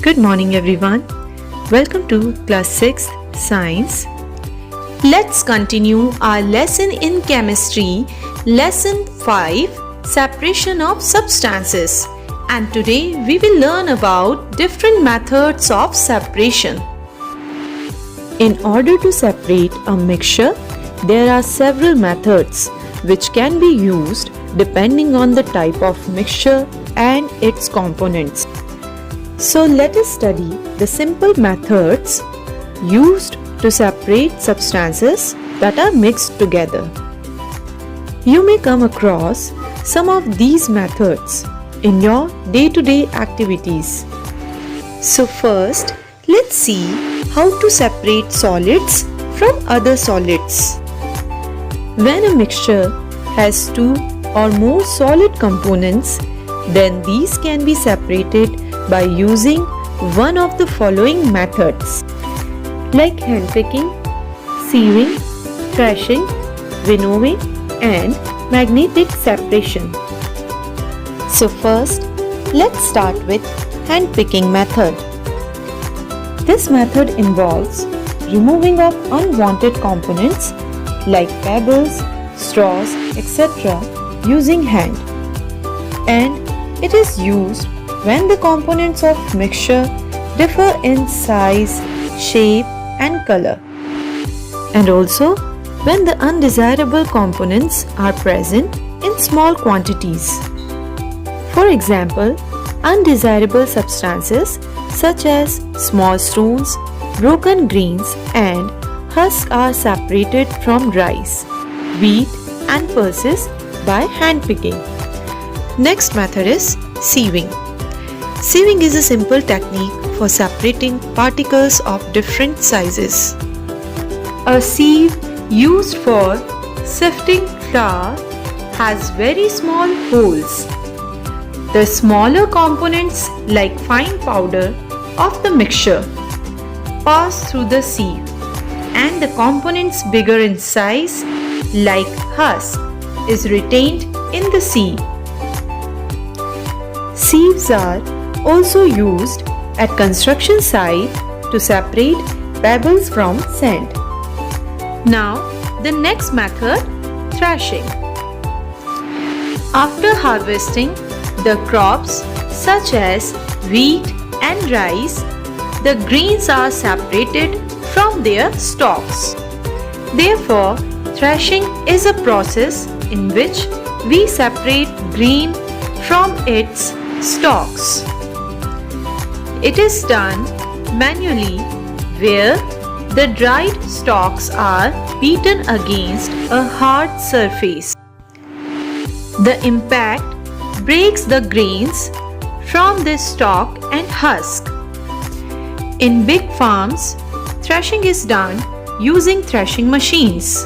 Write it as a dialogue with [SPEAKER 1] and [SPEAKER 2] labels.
[SPEAKER 1] Good morning everyone. Welcome to class 6 science. Let's continue our lesson in chemistry, lesson 5, separation of substances. And today we will learn about different methods of separation. In order to separate a mixture, there are several methods which can be used depending on the type of mixture and its components. So let us study the simple methods used to separate substances that are mixed together. You may come across some of these methods in your day-to-day activities. So first, let's see how to separate solids from other solids. When a mixture has two or more solid components, then these can be separated by using one of the following methods, like handpicking, sieving, thrashing, winnowing, and magnetic separation. So first, let's start with handpicking method. This method involves removing of unwanted components like pebbles, straws, etc. using hand, and it is used when the components of mixture differ in size, shape and color, and also when the undesirable components are present in small quantities. For example, undesirable substances such as small stones, broken grains and husks are separated from rice, wheat and pulses by hand picking. Next method is sieving. Sieving is a simple technique for separating particles of different sizes. A sieve used for sifting flour has very small holes. The smaller components like fine powder of the mixture pass through the sieve, and the components bigger in size like husk is retained in the sieve. Sieves are also used at construction site to separate pebbles from sand. Now the next method, thrashing. After harvesting the crops such as wheat and rice, the grains are separated from their stalks. Therefore, thrashing is a process in which we separate grain from its stalks. It is done manually, where the dried stalks are beaten against a hard surface. The impact breaks the grains from this stalk and husk. In big farms, thrashing is done using thrashing machines.